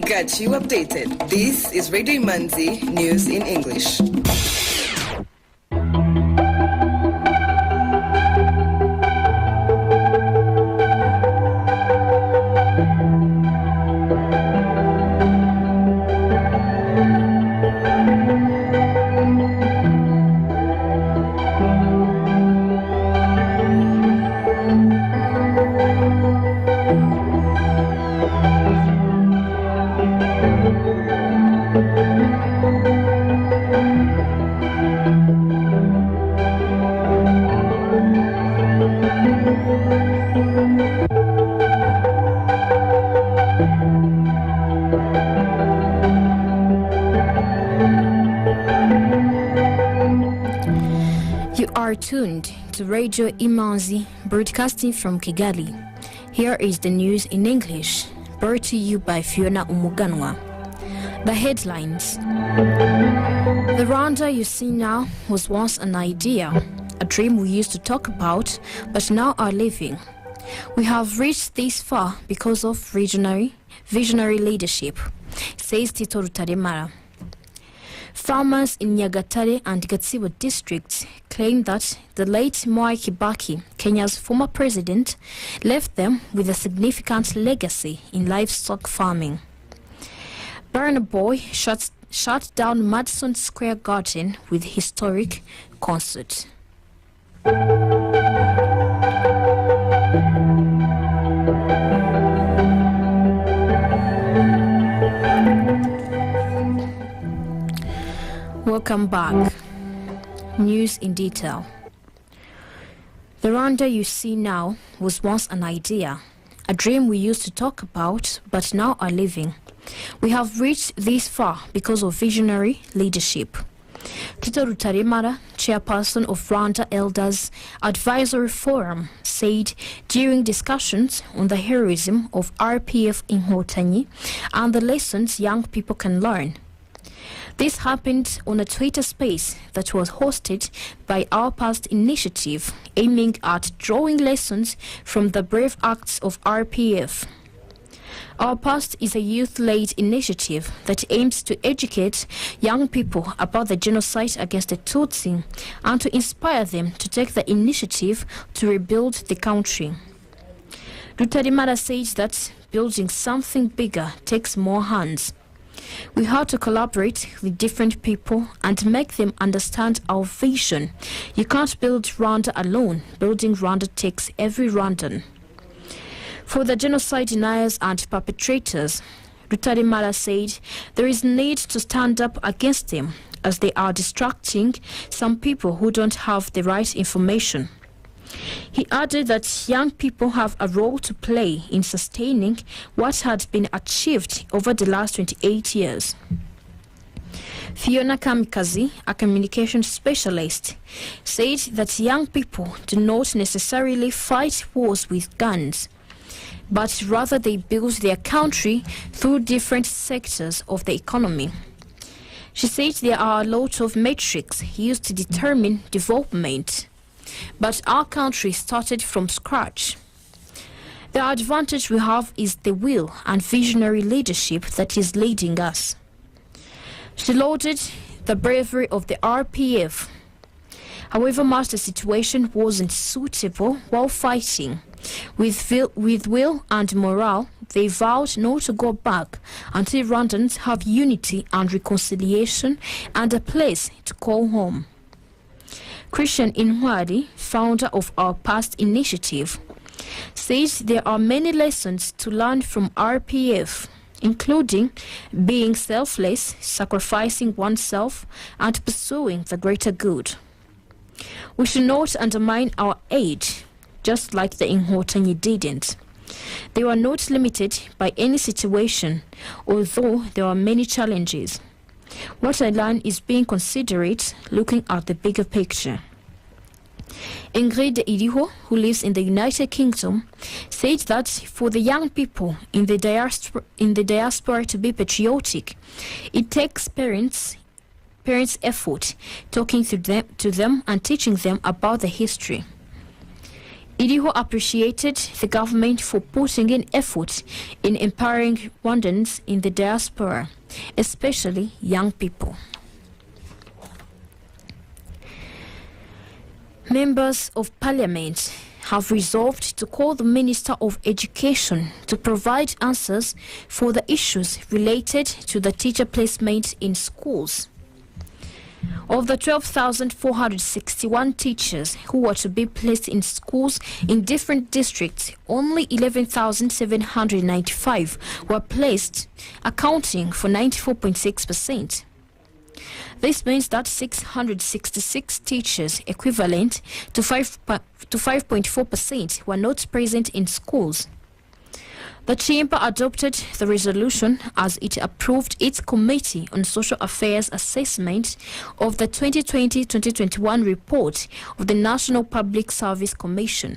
got you updated. This is Radio Imanzi News in English. You are tuned to Radio Imanzi, broadcasting from Kigali. Here is the news in English, brought to you by Fiona Umuganwa. The headlines. The Rwanda you see now was once an idea, a dream we used to talk about, but now are living. We have reached this far because of visionary leadership, says Tito Rutaremara. Farmers in Nyagatare and Gatsibo districts claim that the late Mwai Kibaki, Kenya's former president, left them with a significant legacy in livestock farming. Burna Boy shut down Madison Square Garden with historic concert. Welcome back. News in detail. The Rwanda you see now was once an idea, a dream we used to talk about, but now are living. We have reached this far because of visionary leadership. Tito Rutaremara, chairperson of Rwanda Elders Advisory Forum, said during discussions on the heroism of RPF in Inkotanyi and the lessons young people can learn. This happened on a Twitter space that was hosted by Our Past initiative, aiming at drawing lessons from the brave acts of RPF. Our Past is a youth-led initiative that aims to educate young people about the genocide against the Tutsi and to inspire them to take the initiative to rebuild the country. Rutarimara says that building something bigger takes more hands. We have to collaborate with different people and make them understand our vision. You can't build Rwanda alone. Building Rwanda takes every Rwandan. For the genocide deniers and perpetrators, Rutarimara said there is need to stand up against them as they are distracting some people who don't have the right information. He added that young people have a role to play in sustaining what had been achieved over the last 28 years. Fiona Kamikaze, a communication specialist, said that young people do not necessarily fight wars with guns, but rather they build their country through different sectors of the economy. She said there are a lot of metrics used to determine development, but our country started from scratch. The advantage we have is the will and visionary leadership that is leading us. She lauded the bravery of the RPF. However much the situation wasn't suitable while fighting, with will and morale, they vowed not to go back until Rwandans have unity and reconciliation and a place to call home. Christian Inwadi, founder of Our Past initiative, says there are many lessons to learn from RPF, including being selfless, sacrificing oneself, and pursuing the greater good. We should not undermine our aid, just like the Inkotanyi didn't. They were not limited by any situation, although there are many challenges. What I learned is being considerate, looking at the bigger picture. Ingrid Iriho, who lives in the United Kingdom, said that for the young people in the diaspora to be patriotic, it takes parents' effort talking to them and teaching them about the history. Iriho appreciated the government for putting in effort in empowering Rwandans in the diaspora, especially young people. Members of Parliament have resolved to call the Minister of Education to provide answers for the issues related to the teacher placement in schools. Of the 12,461 teachers who were to be placed in schools in different districts, only 11,795 were placed, accounting for 94.6%. This means that 666 teachers, equivalent to 5.4%, were not present in schools. The Chamber adopted the resolution as it approved its Committee on Social Affairs assessment of the 2020-2021 report of the National Public Service Commission.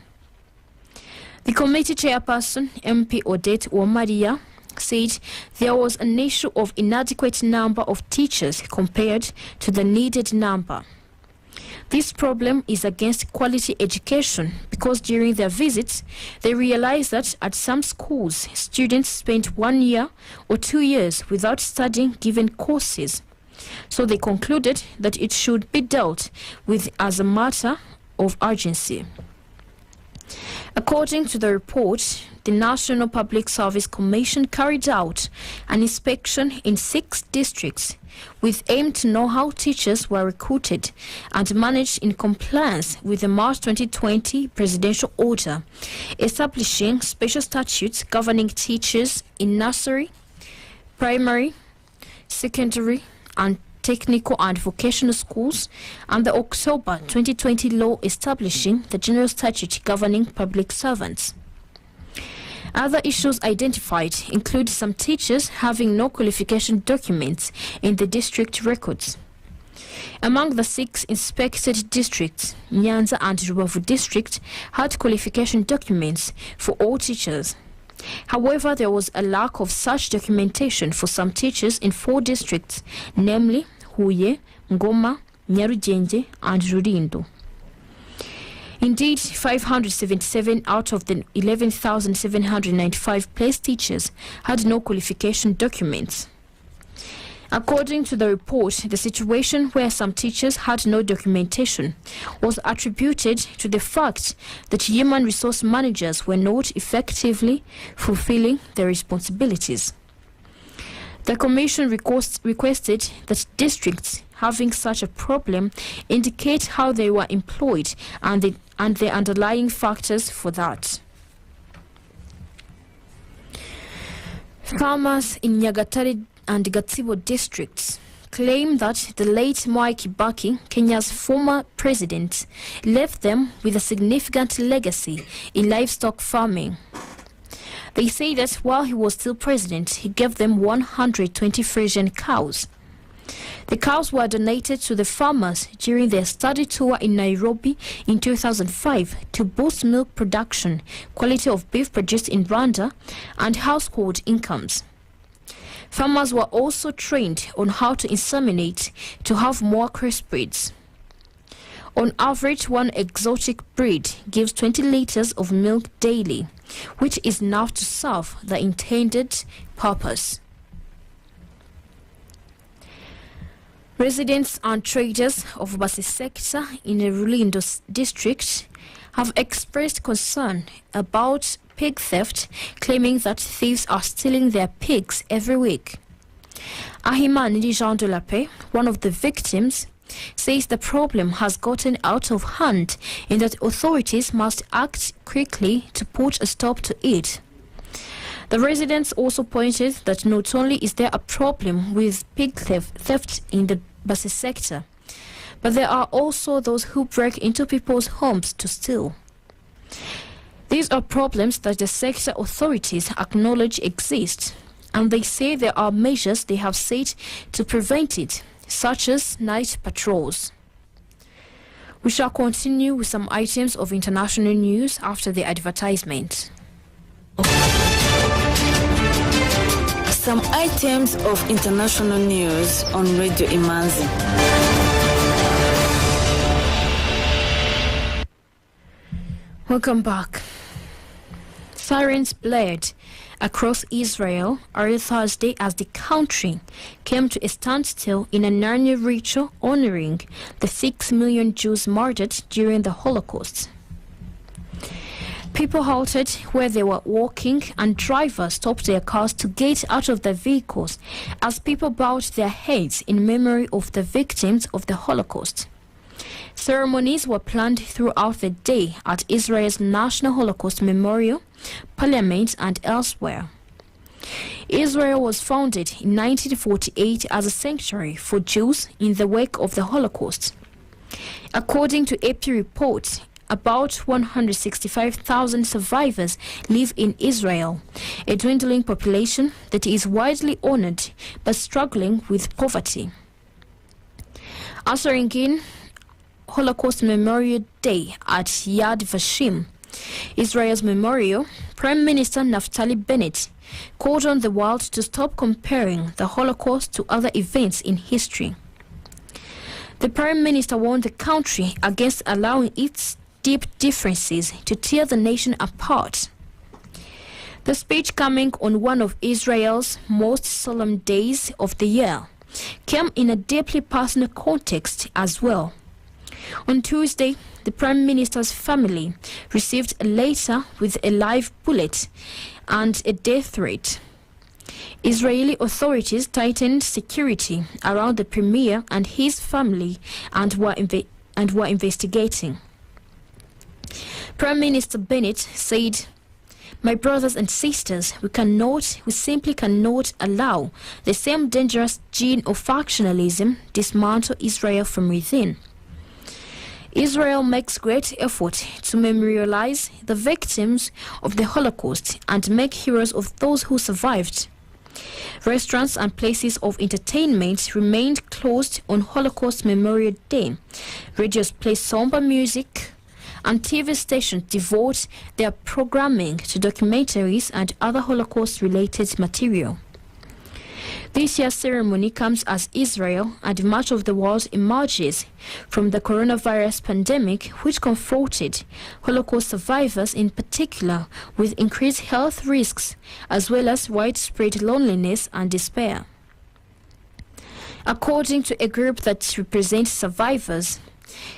The committee chairperson, MP Odette Uwamaria, said there was an issue of inadequate number of teachers compared to the needed number. This problem is against quality education because during their visits, they realized that at some schools, students spent 1 year or 2 years without studying given courses. So they concluded that it should be dealt with as a matter of urgency. According to the report, the National Public Service Commission carried out an inspection in 6 districts with aim to know how teachers were recruited and managed in compliance with the March 2020 presidential order establishing special statutes governing teachers in nursery, primary, secondary, and technical and vocational schools, and the October 2020 law establishing the general statute governing public servants. Other issues identified include some teachers having no qualification documents in the district records. Among the 6 inspected districts, Nyanza and Rubavu district had qualification documents for all teachers. However, there was a lack of such documentation for some teachers in 4 districts, namely Huye, Ngoma, Nyarugenge, and Rulindo. Indeed, 577 out of the 11,795 placed teachers had no qualification documents. According to the report, the situation where some teachers had no documentation was attributed to the fact that human resource managers were not effectively fulfilling their responsibilities. The Commission requested that districts having such a problem indicate how they were employed and the underlying factors for that. Farmers in Nyagatare and Gatsibo districts claim that the late Mwai Kibaki, Kenya's former president, left them with a significant legacy in livestock farming. They say that while he was still president, he gave them 120 Frisian cows. The cows were donated to the farmers during their study tour in Nairobi in 2005 to boost milk production, quality of beef produced in Rwanda, and household incomes. Farmers were also trained on how to inseminate to have more crossbreeds. On average, one exotic breed gives 20 liters of milk daily, which is enough to serve the intended purpose. Residents and traders of Basi sector in the Rulindo district have expressed concern about pig theft, claiming that thieves are stealing their pigs every week. Ahimani Jean de la Paix, one of the victims, says the problem has gotten out of hand and that authorities must act quickly to put a stop to it. The residents also pointed that not only is there a problem with pig theft in the Basi sector, but there are also those who break into people's homes to steal. These are problems that the sector authorities acknowledge exist, and they say there are measures they have set to prevent it, such as night patrols. We shall continue with some items of international news after the advertisement. Some items of international news on Radio Imanzi. Welcome back. Sirens blared across Israel early Thursday as the country came to a standstill in an annual ritual honoring the 6 million Jews murdered during the Holocaust. People halted where they were walking and drivers stopped their cars to get out of their vehicles as people bowed their heads in memory of the victims of the Holocaust. Ceremonies were planned throughout the day at Israel's National Holocaust Memorial, Parliament, and elsewhere. Israel was founded in 1948 as a sanctuary for Jews in the wake of the Holocaust. According to AP reports, about 165,000 survivors live in Israel, a dwindling population that is widely honored but struggling with poverty. Ushering in Holocaust Memorial Day at Yad Vashem, Israel's memorial, Prime Minister Naftali Bennett called on the world to stop comparing the Holocaust to other events in history. The Prime Minister warned the country against allowing its deep differences to tear the nation apart. The speech, coming on one of Israel's most solemn days of the year, came in a deeply personal context as well. On Tuesday, the Prime Minister's family received a letter with a live bullet and a death threat. Israeli authorities tightened security around the Premier and his family and were investigating. Prime Minister Bennett said, "My brothers and sisters, we simply cannot allow the same dangerous gene of factionalism dismantle Israel from within. Israel makes great effort to memorialize the victims of the Holocaust and make heroes of those who survived. Restaurants and places of entertainment remained closed on Holocaust Memorial Day. Radios play somber music, and TV stations devote their programming to documentaries and other Holocaust-related material." This year's ceremony comes as Israel and much of the world emerges from the coronavirus pandemic, which confronted Holocaust survivors in particular with increased health risks as well as widespread loneliness and despair. According to a group that represents survivors,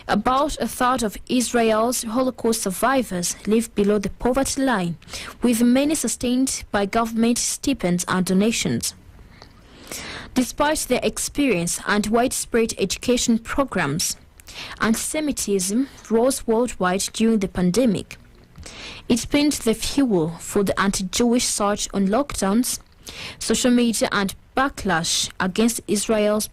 about a third of Israel's Holocaust survivors live below the poverty line, with many sustained by government stipends and donations. Despite their experience and widespread education programs, anti-Semitism rose worldwide during the pandemic. It pinned the fuel for the anti-Jewish surge on lockdowns, social media, and backlash against Israel's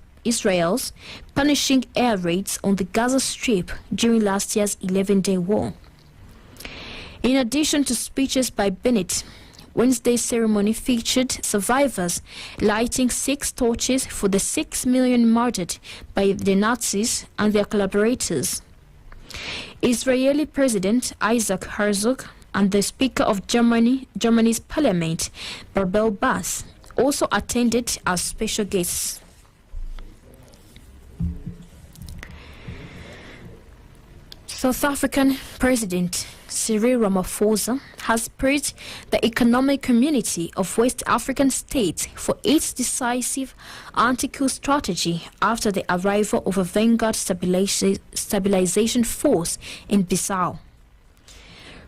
punishing air raids on the Gaza Strip during last year's 11-day war. In addition to speeches by Bennett, Wednesday's ceremony featured survivors lighting 6 torches for the 6 million murdered by the Nazis and their collaborators. Israeli President Isaac Herzog and the Speaker of Germany's Parliament, Barbel Bass, also attended as special guests. South African President Cyril Ramaphosa has praised the economic community of West African states for its decisive anti-coup strategy after the arrival of a Vanguard stabilization force in Bissau.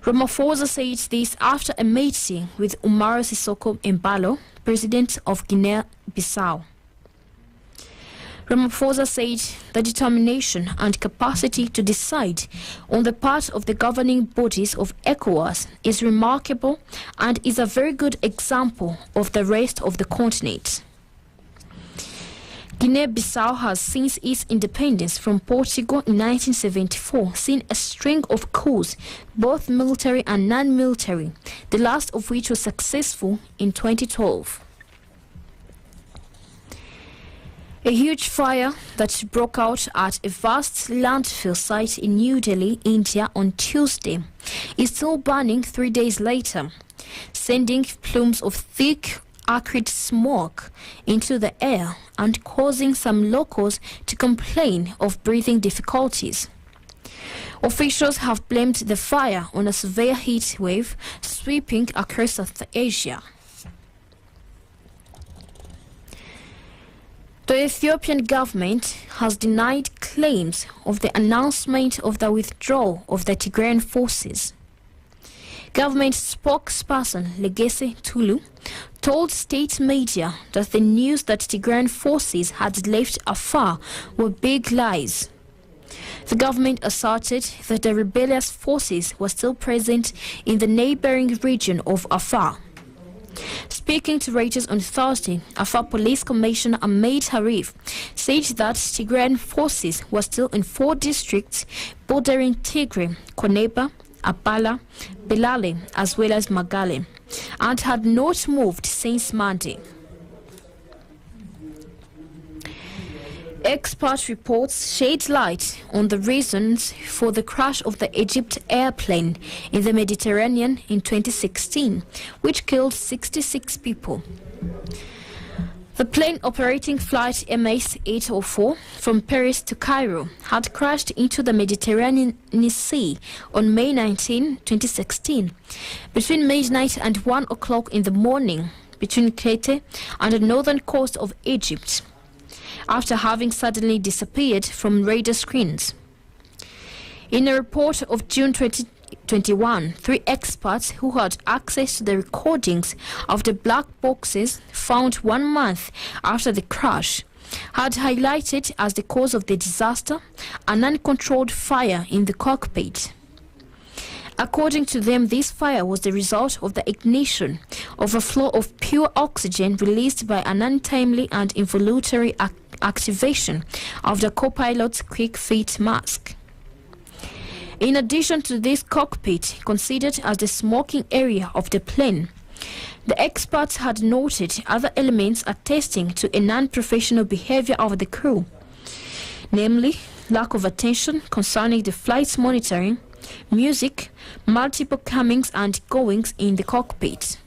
Ramaphosa said this after a meeting with Umaro Sissoco Embalo, president of Guinea-Bissau. Ramaphosa said the determination and capacity to decide on the part of the governing bodies of ECOWAS is remarkable and is a very good example of the rest of the continent. Guinea-Bissau has, since its independence from Portugal in 1974, seen a string of coups, both military and non-military, the last of which was successful in 2012. A huge fire that broke out at a vast landfill site in New Delhi, India on Tuesday is still burning 3 days later, sending plumes of thick, acrid smoke into the air and causing some locals to complain of breathing difficulties. Officials have blamed the fire on a severe heat wave sweeping across South Asia. The Ethiopian government has denied claims of the announcement of the withdrawal of the Tigrayan forces. Government spokesperson Legesse Tulu told state media that the news that Tigrayan forces had left Afar were big lies. The government asserted that the rebellious forces were still present in the neighboring region of Afar. Speaking to Reuters on Thursday, Afar Police Commissioner Ahmed Harif said that Tigrayan forces were still in 4 districts bordering Tigray, Koneba, Abala, Belale, as well as Magale, and had not moved since Monday. Expert reports shed light on the reasons for the crash of the Egypt airplane in the Mediterranean in 2016, which killed 66 people. The plane operating flight MS-804 from Paris to Cairo had crashed into the Mediterranean Sea on May 19, 2016, between midnight and 1 o'clock in the morning, between Crete and the northern coast of Egypt, after having suddenly disappeared from radar screens. In a report of June 2021, 3 experts who had access to the recordings of the black boxes found 1 month after the crash had highlighted as the cause of the disaster an uncontrolled fire in the cockpit. According to them, this fire was the result of the ignition of a flow of pure oxygen released by an untimely and involuntary activation of the co-pilot's quick fit mask. In addition to this cockpit, considered as the smoking area of the plane, the experts had noted other elements attesting to a non-professional behavior of the crew, namely lack of attention concerning the flight's monitoring, music, multiple comings and goings in the cockpit.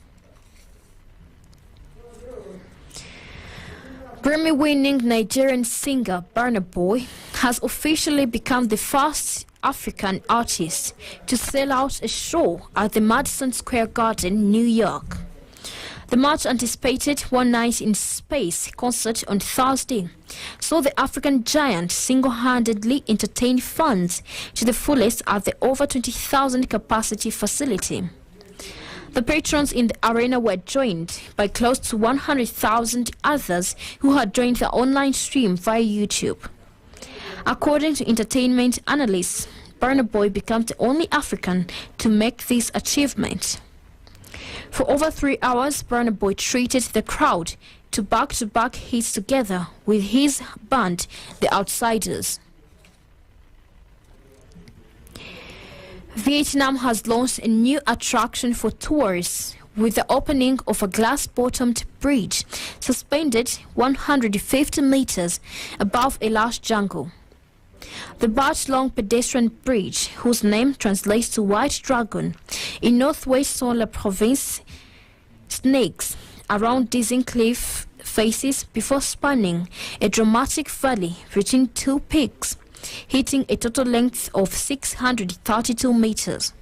Grammy-winning Nigerian singer Burna has officially become the first African artist to sell out a show at the Madison Square Garden, New York. The much anticipated One Night in Space concert on Thursday saw the African giant single-handedly entertain fans to the fullest at the over 20,000 capacity facility. The patrons in the arena were joined by close to 100,000 others who had joined the online stream via YouTube. According to entertainment analysts, Burna Boy becomes the only African to make this achievement. For over 3 hours, Burna Boy treated the crowd to back-to-back hits together with his band, The Outsiders. Vietnam has launched a new attraction for tourists with the opening of a glass-bottomed bridge suspended 150 meters above a large jungle. The barge-long pedestrian bridge, whose name translates to White Dragon, in northwest Sola province, snakes around dizzying cliff faces before spanning a dramatic valley between 2 peaks, hitting a total length of 632 meters.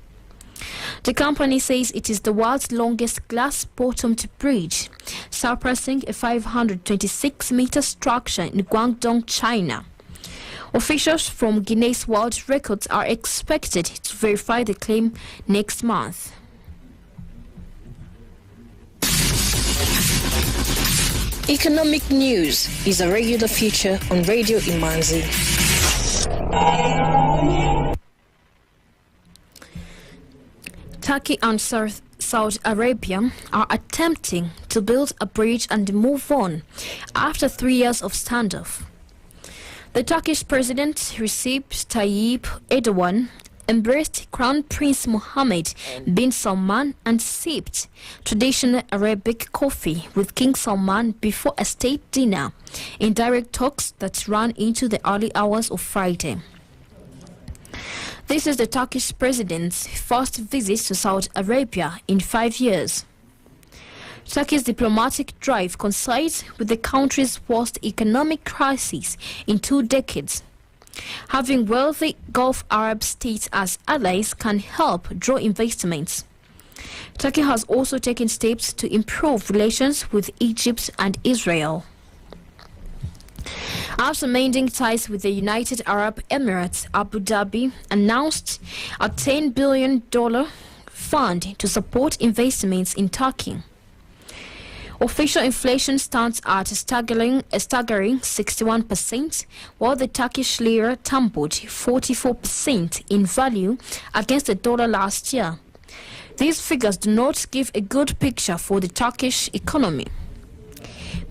The company says it is the world's longest glass-bottomed bridge, surpassing a 526-meter structure in Guangdong, China. Officials from Guinness World Records are expected to verify the claim next month. Economic news is a regular feature on Radio Imanzi. Turkey and Saudi Arabia are attempting to build a bridge and move on after 3 years of standoff. The Turkish President Recep Tayyip Erdogan embraced Crown Prince Mohammed bin Salman and sipped traditional Arabic coffee with King Salman before a state dinner in direct talks that ran into the early hours of Friday. This is the Turkish president's first visit to Saudi Arabia in 5 years. Turkey's diplomatic drive coincides with the country's worst economic crisis in 2 decades. Having wealthy Gulf Arab states as allies can help draw investments. Turkey has also taken steps to improve relations with Egypt and Israel. After mending ties with the United Arab Emirates, Abu Dhabi announced a $10 billion fund to support investments in Turkey. Official inflation stands at a staggering 61%, while the Turkish lira tumbled 44% in value against the dollar last year. These figures do not give a good picture for the Turkish economy.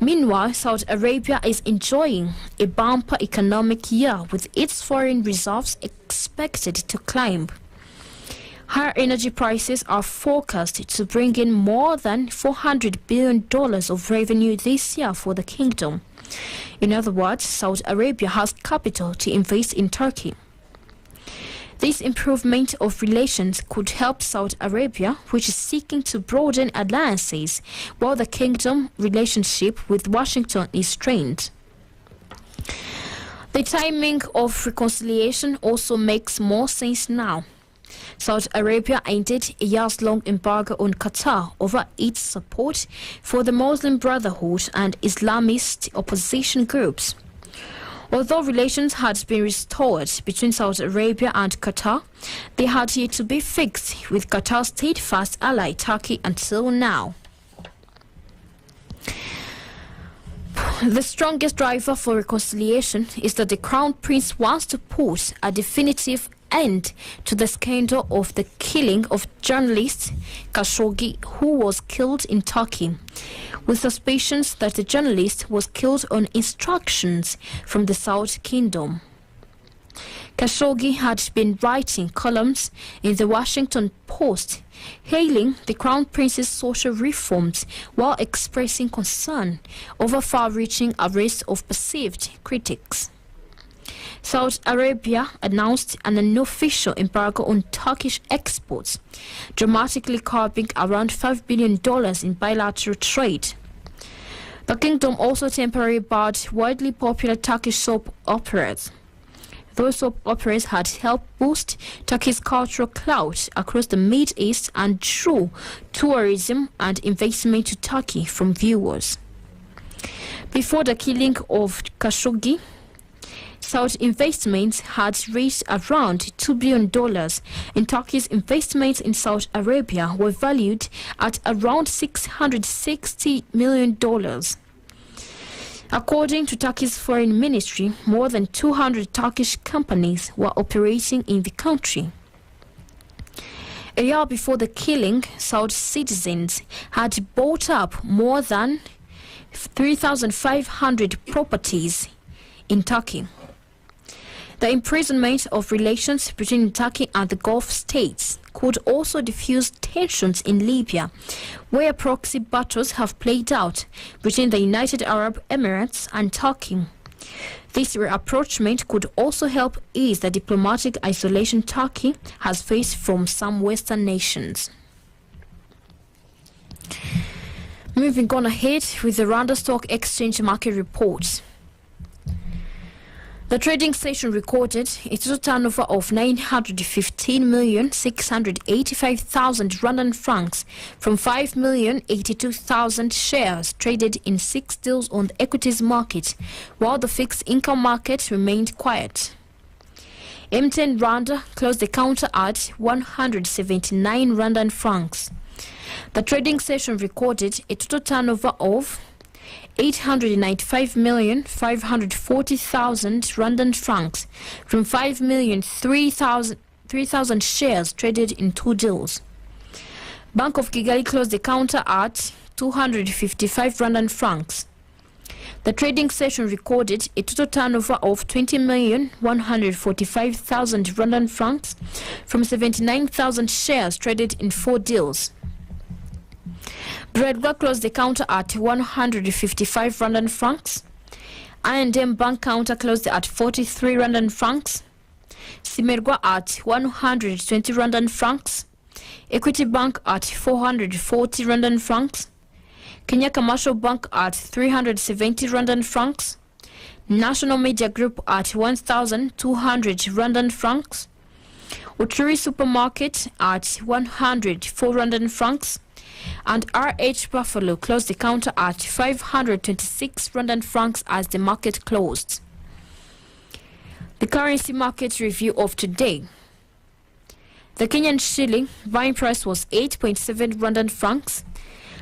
Meanwhile, Saudi Arabia is enjoying a bumper economic year with its foreign reserves expected to climb. Higher energy prices are forecast to bring in more than $400 billion of revenue this year for the kingdom. In other words, Saudi Arabia has capital to invest in Turkey. This improvement of relations could help Saudi Arabia, which is seeking to broaden alliances, while the kingdom relationship with Washington is strained. The timing of reconciliation also makes more sense now. Saudi Arabia ended a years-long embargo on Qatar over its support for the Muslim Brotherhood and Islamist opposition groups. Although relations had been restored between Saudi Arabia and Qatar, they had yet to be fixed with Qatar's steadfast ally Turkey until now. The strongest driver for reconciliation is that the Crown Prince wants to put a definitive end to the scandal of the killing of journalist Khashoggi, who was killed in Turkey, with suspicions that the journalist was killed on instructions from the South Kingdom. Khashoggi had been writing columns in the Washington Post, hailing the Crown Prince's social reforms while expressing concern over far-reaching arrests of perceived critics. Saudi Arabia announced an unofficial embargo on Turkish exports, dramatically curbing around $5 billion in bilateral trade. The kingdom also temporarily barred widely popular Turkish soap operas. Those soap operas had helped boost Turkey's cultural clout across the Middle East and drew tourism and investment to Turkey from viewers. Before the killing of Khashoggi, Saudi investments had reached around $2 billion, and Turkey's investments in Saudi Arabia were valued at around $660 million. According to Turkey's foreign ministry, more than 200 Turkish companies were operating in the country. A year before the killing, Saudi citizens had bought up more than 3,500 properties in Turkey. The imprisonment of relations between Turkey and the Gulf states could also diffuse tensions in Libya, where proxy battles have played out between the United Arab Emirates and Turkey. This rapprochement could also help ease the diplomatic isolation Turkey has faced from some Western nations. Moving on ahead with the Rwanda Stock Exchange market reports. The trading session recorded a total turnover of 915,685,000 Rwandan francs from 5,082,000 shares traded in 6 deals on the equities market, while the fixed income market remained quiet. M10 Rwanda closed the counter at 179 Rwandan francs. The trading session recorded a total turnover of 895,540,000 Rwandan francs from 5,003,000 shares traded in 2 deals. Bank of Kigali closed the counter at 255 Rwandan francs. The trading session recorded a total turnover of 20,145,000 Rwandan francs from 79,000 shares traded in 4 deals. Bredwa closed the counter at 155 Rwandan francs. I&M Bank counter closed at 43 Rwandan francs. Simerwa at 120 Rwandan francs. Equity Bank at 440 Rwandan francs. Kenya Commercial Bank at 370 Rwandan francs. National Media Group at 1,200 Rwandan francs. Uchuri Supermarket at 104 Rwandan francs. And RH Buffalo closed the counter at 526 Rwandan francs as the market closed. The currency market review of today. The Kenyan shilling buying price was 8.7 Rwandan francs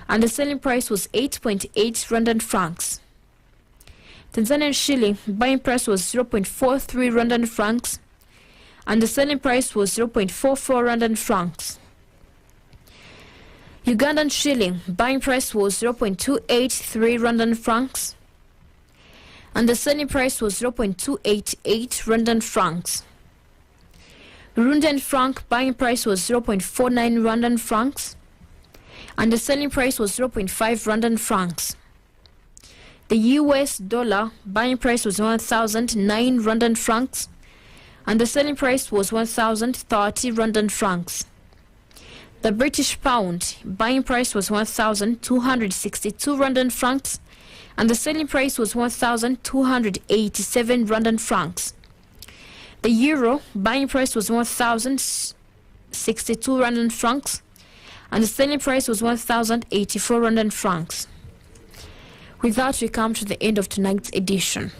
and the selling price was 8.8 Rwandan francs. Tanzanian shilling buying price was 0.43 Rwandan francs and the selling price was 0.44 Rwandan francs. Ugandan shilling buying price was 0.283 Rwandan francs and the selling price was 0.288 Rwandan francs. Burundian franc buying price was 0.49 Rwandan francs and the selling price was 0.5 Rwandan francs. The US dollar buying price was 1,009 Rwandan francs and the selling price was 1,030 Rwandan francs. The British pound buying price was 1,262 Rwandan francs and the selling price was 1,287 Rwandan francs. The euro buying price was 1,062 Rwandan francs and the selling price was 1,084 Rwandan francs. With that, we come to the end of tonight's edition.